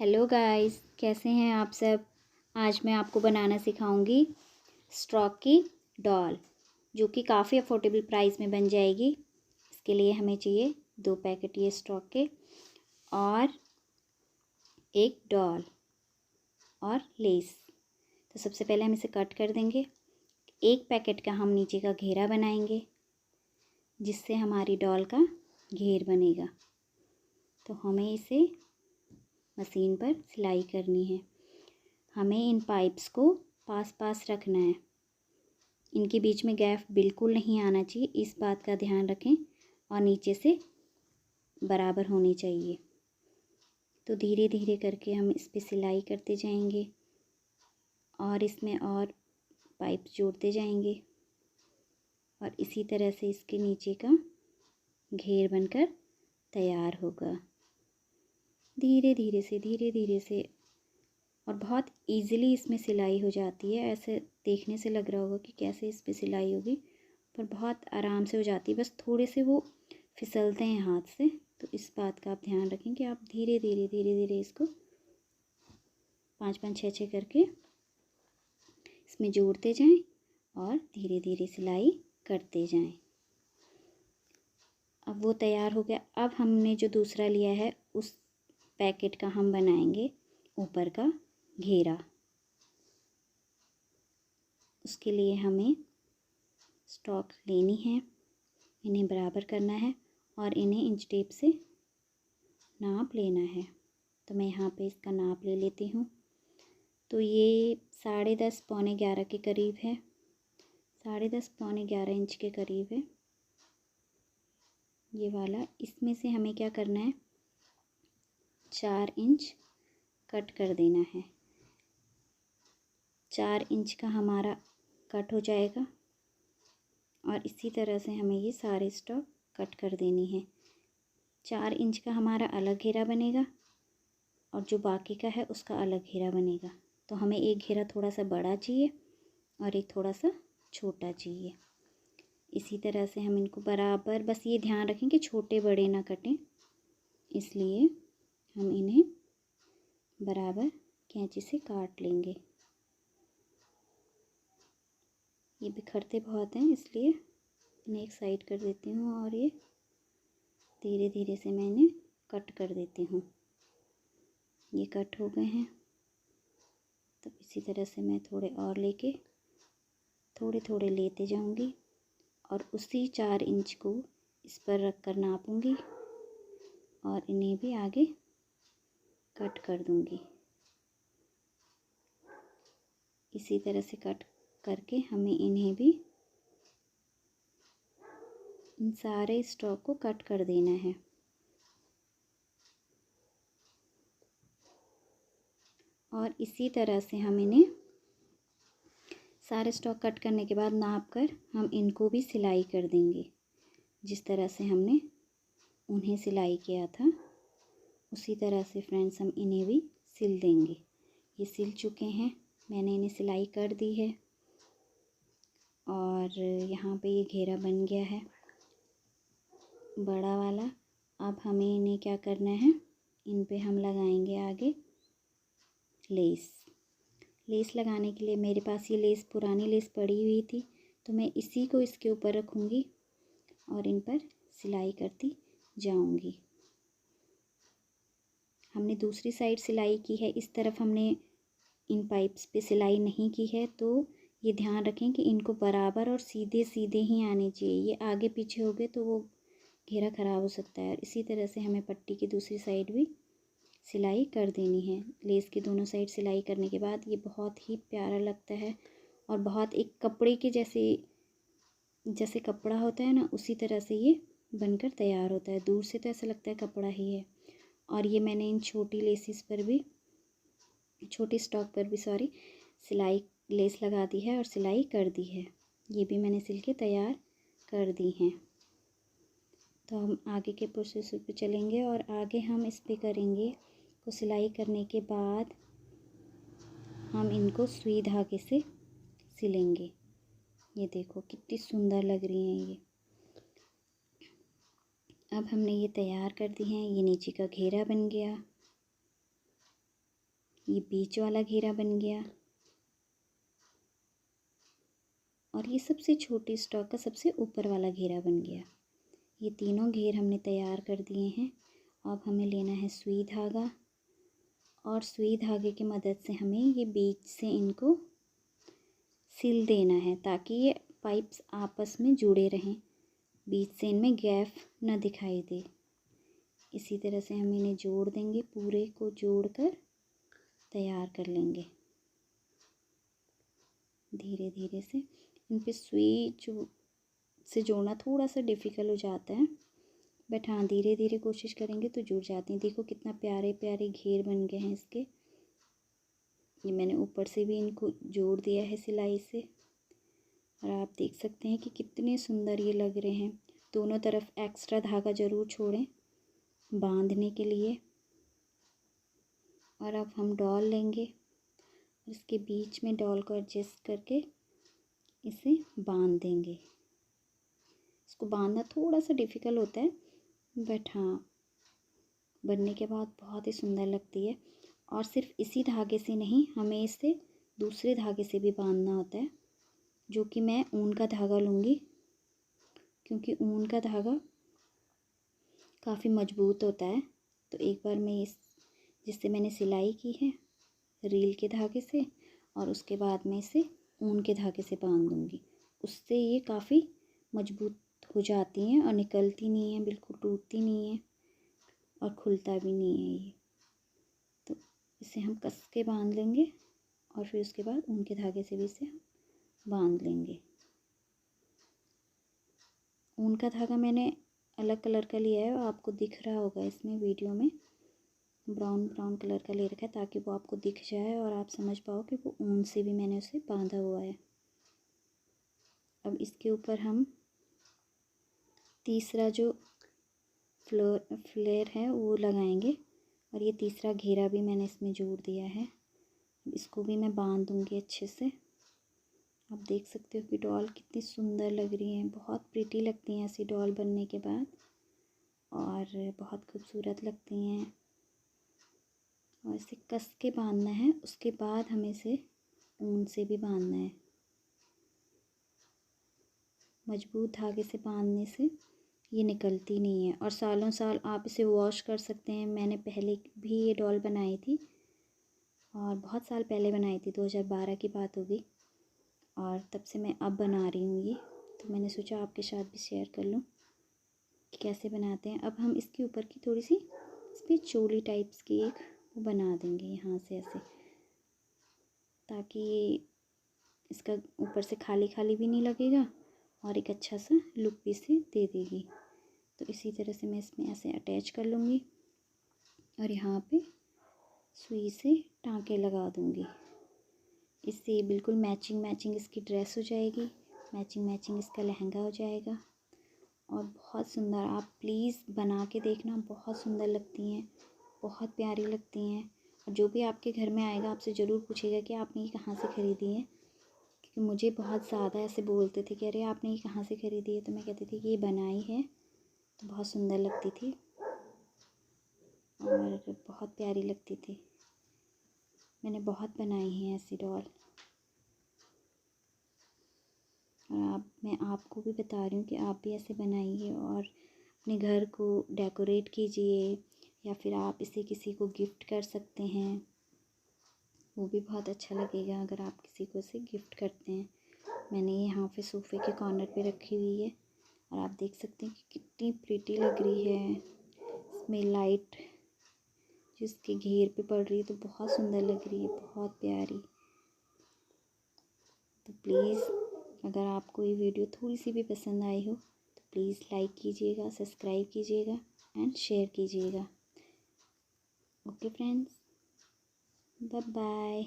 Hello guys, कैसे हैं आप सब। आज मैं आपको बनाना सिखाऊंगी स्टॉक की डॉल, जो कि काफ़ी अफोर्डेबल प्राइस में बन जाएगी। इसके लिए हमें चाहिए 2 पैकेट ये स्टॉक के और एक डॉल और लेस। तो सबसे पहले हम इसे कट कर देंगे। एक पैकेट का हम नीचे का घेरा बनाएंगे, जिससे हमारी डॉल का घेर बनेगा। तो हमें इसे मशीन पर सिलाई करनी है। हमें इन पाइप्स को पास पास रखना है। इनके बीच में गैप बिल्कुल नहीं आना चाहिए, इस बात का ध्यान रखें। और नीचे से बराबर होनी चाहिए। तो धीरे धीरे करके हम इस पर सिलाई करते जाएंगे और इसमें और पाइप जोड़ते जाएंगे और इसी तरह से इसके नीचे का घेर बनकर तैयार होगा। धीरे धीरे से और बहुत इजीली इसमें सिलाई हो जाती है। ऐसे देखने से लग रहा होगा कि कैसे इस पे सिलाई होगी, पर बहुत आराम से हो जाती है। बस थोड़े से वो फिसलते हैं हाथ से, तो इस बात का आप ध्यान रखें कि आप धीरे धीरे इसको 5-5 6-6 करके इसमें जोड़ते जाएं और धीरे धीरे सिलाई करते जाएं। अब वो तैयार हो गया। अब हमने जो दूसरा लिया है उस पैकेट का हम बनाएंगे ऊपर का घेरा। उसके लिए हमें स्टॉक लेनी है, इन्हें बराबर करना है और इन्हें इंच टेप से नाप लेना है। तो मैं यहाँ पे इसका नाप ले लेती हूँ। तो ये 10.5 पौने 11 के करीब है। 10.5 पौने 11 इंच के करीब है ये वाला। इसमें से हमें क्या करना है, 4 इंच कट कर देना है। 4 इंच का हमारा कट हो जाएगा और इसी तरह से हमें ये सारे स्टॉक कट कर देनी है। 4 इंच का हमारा अलग घेरा बनेगा और जो बाकी का है उसका अलग घेरा बनेगा। तो हमें एक घेरा थोड़ा सा बड़ा चाहिए और एक थोड़ा सा छोटा चाहिए। इसी तरह से हम इनको बराबर, बस ये ध्यान रखें कि छोटे बड़े ना कटें, इसलिए हम इन्हें बराबर कैंची से काट लेंगे। ये बिखरते बहुत हैं, इसलिए इन्हें एक साइड कर देती हूँ और ये धीरे धीरे से मैं इन्हें कट कर देती हूँ। ये कट हो गए हैं। तो इसी तरह से मैं थोड़े और लेके थोड़े थोड़े लेते जाऊँगी और उसी 4 इंच को इस पर रख कर नापूँगी और इन्हें भी आगे कट कर दूँगी। इसी तरह से कट करके हमें इन्हें भी, इन सारे स्टॉक को कट कर देना है। और इसी तरह से हम इन्हें सारे स्टॉक कट करने के बाद नाप कर हम इनको भी सिलाई कर देंगे। जिस तरह से हमने उन्हें सिलाई किया था उसी तरह से फ्रेंड्स हम इन्हें भी सिल देंगे। ये सिल चुके हैं, मैंने इन्हें सिलाई कर दी है और यहाँ पे ये घेरा बन गया है बड़ा वाला। अब हमें इन्हें क्या करना है, इन पे हम लगाएंगे आगे लेस। लेस लगाने के लिए मेरे पास ये लेस, पुरानी लेस पड़ी हुई थी, तो मैं इसी को इसके ऊपर रखूँगी और इन पर सिलाई करती जाऊँगी। हमने दूसरी साइड सिलाई की है, इस तरफ हमने इन पाइप्स पे सिलाई नहीं की है। तो ये ध्यान रखें कि इनको बराबर और सीधे सीधे ही आने चाहिए। ये आगे पीछे हो गए तो वो घेरा ख़राब हो सकता है। और इसी तरह से हमें पट्टी की दूसरी साइड भी सिलाई कर देनी है। लेस की दोनों साइड सिलाई करने के बाद ये बहुत ही प्यारा लगता है और बहुत एक कपड़े के जैसे कपड़ा होता है ना, उसी तरह से ये बनकर तैयार होता है। दूर से तो ऐसा लगता है कपड़ा ही है। और ये मैंने इन छोटी लेसिस पर भी, छोटी स्टॉक पर भी सिलाई लेस लगा दी है और सिलाई कर दी है। ये भी मैंने सिल के तैयार कर दी हैं। तो हम आगे के प्रोसेस पे चलेंगे और आगे हम इस पे करेंगे। तो सिलाई करने के बाद हम इनको सुई धागे से सिलेंगे। ये देखो कितनी सुंदर लग रही हैं ये। अब हमने ये तैयार कर दी हैं। ये नीचे का घेरा बन गया ये बीच वाला घेरा बन गया, और ये सबसे छोटी स्टॉक का सबसे ऊपर वाला घेरा बन गया। ये तीनों घेर हमने तैयार कर दिए हैं। अब हमें लेना है सुई धागा, और सुई धागे की मदद से हमें ये बीच से इनको सिल देना है ताकि ये पाइप्स आपस में जुड़े रहें, बीच से इनमें गैप ना दिखाई दे। इसी तरह से हम इन्हें जोड़ देंगे, पूरे को जोड़कर तैयार कर लेंगे। धीरे धीरे से इन पे सुई से जोड़ना थोड़ा सा डिफ़िकल्ट हो जाता है, बट हाँ धीरे धीरे कोशिश करेंगे तो जुड़ जाती हैं। देखो कितना प्यारे प्यारे घेर बन गए हैं इसके। ये मैंने ऊपर से भी इनको जोड़ दिया है सिलाई से, और आप देख सकते हैं कि कितने सुंदर ये लग रहे हैं। दोनों तरफ एक्स्ट्रा धागा ज़रूर छोड़ें बांधने के लिए। और अब हम डॉल लेंगे, इसके बीच में डॉल को एडजस्ट करके इसे बांध देंगे। इसको बांधना थोड़ा सा डिफ़िकल्ट होता है, बट हाँ बनने के बाद बहुत ही सुंदर लगती है। और सिर्फ इसी धागे से नहीं, हमें इसे दूसरे धागे से भी बांधना होता है, जो कि मैं ऊन का धागा लूँगी, क्योंकि ऊन का धागा काफ़ी मजबूत होता है। तो एक बार मैं इस जिससे मैंने सिलाई की है रील के धागे से, और उसके बाद मैं इसे ऊन के धागे से बांध दूँगी। उससे ये काफ़ी मजबूत हो जाती हैं और निकलती नहीं है, बिल्कुल टूटती नहीं है और खुलता भी नहीं है ये। तो इसे हम कस के बांध लेंगे, और फिर उसके बाद ऊन के धागे से भी इसे हम बांध लेंगे। ऊन का धागा मैंने अलग कलर का लिया है, आपको दिख रहा होगा इसमें वीडियो में ब्राउन ब्राउन कलर का ले रखा है, ताकि वो आपको दिख जाए और आप समझ पाओ कि वो ऊन से भी मैंने उसे बांधा हुआ है। अब इसके ऊपर हम तीसरा जो फ्लेयर है वो लगाएंगे, और ये तीसरा घेरा भी मैंने इसमें जोड़ दिया है। इसको भी मैं बांध दूँगी अच्छे से। आप देख सकते हो कि डॉल कितनी सुंदर लग रही है, बहुत प्रीटी लगती हैं ऐसी डॉल बनने के बाद, और बहुत खूबसूरत लगती हैं। और इसे कस के बांधना है, उसके बाद हमें इसे ऊन से भी बांधना है। मजबूत धागे से बांधने से ये निकलती नहीं है, और सालों साल आप इसे वॉश कर सकते हैं। मैंने पहले भी ये डॉल बनाई थी, और बहुत साल पहले बनाई थी, 2012 की बात होगी, और तब से मैं अब बना रही हूँ ये। तो मैंने सोचा आपके साथ भी शेयर कर लूँ कि कैसे बनाते हैं। अब हम इसके ऊपर की थोड़ी सी इस पर चोली टाइप्स की एक वो बना देंगे यहाँ से ऐसे, ताकि इसका ऊपर से खाली खाली भी नहीं लगेगा और एक अच्छा सा लुक भी इसे दे देगी। तो इसी तरह से मैं इसमें ऐसे अटैच कर लूँगी, और यहाँ पे सुई से टाँके लगा दूँगी। इससे बिल्कुल मैचिंग मैचिंग इसकी ड्रेस हो जाएगी, मैचिंग मैचिंग इसका लहंगा हो जाएगा, और बहुत सुंदर। आप प्लीज़ बना के देखना, बहुत सुंदर लगती हैं, बहुत प्यारी लगती हैं। और जो भी आपके घर में आएगा आपसे ज़रूर पूछेगा कि आपने ये कहाँ से ख़रीदी है, क्योंकि मुझे बहुत ज़्यादा ऐसे बोलते थे कि अरे आपने ये कहाँ से ख़रीदी है। तो मैं कहती थी कि ये बनाई है, तो बहुत सुंदर लगती थी और बहुत प्यारी लगती थी। मैंने बहुत बनाई हैं ऐसी डॉल, और मैं आपको भी बता रही हूँ कि आप भी ऐसे बनाइए और अपने घर को डेकोरेट कीजिए, या फिर आप इसे किसी को गिफ्ट कर सकते हैं, वो भी बहुत अच्छा लगेगा अगर आप किसी को इसे गिफ्ट करते हैं। मैंने ये यहाँ पे सोफ़े के कॉर्नर पे रखी हुई है, और आप देख सकते हैं कि कितनी प्रीटी लग रही है। इसमें लाइट जिसके घेर पे पड़ रही है तो बहुत सुंदर लग रही है, बहुत प्यारी। तो प्लीज़ अगर आपको ये वीडियो थोड़ी सी भी पसंद आई हो तो प्लीज़ लाइक कीजिएगा, सब्सक्राइब कीजिएगा एंड शेयर कीजिएगा। Okay friends, bye bye.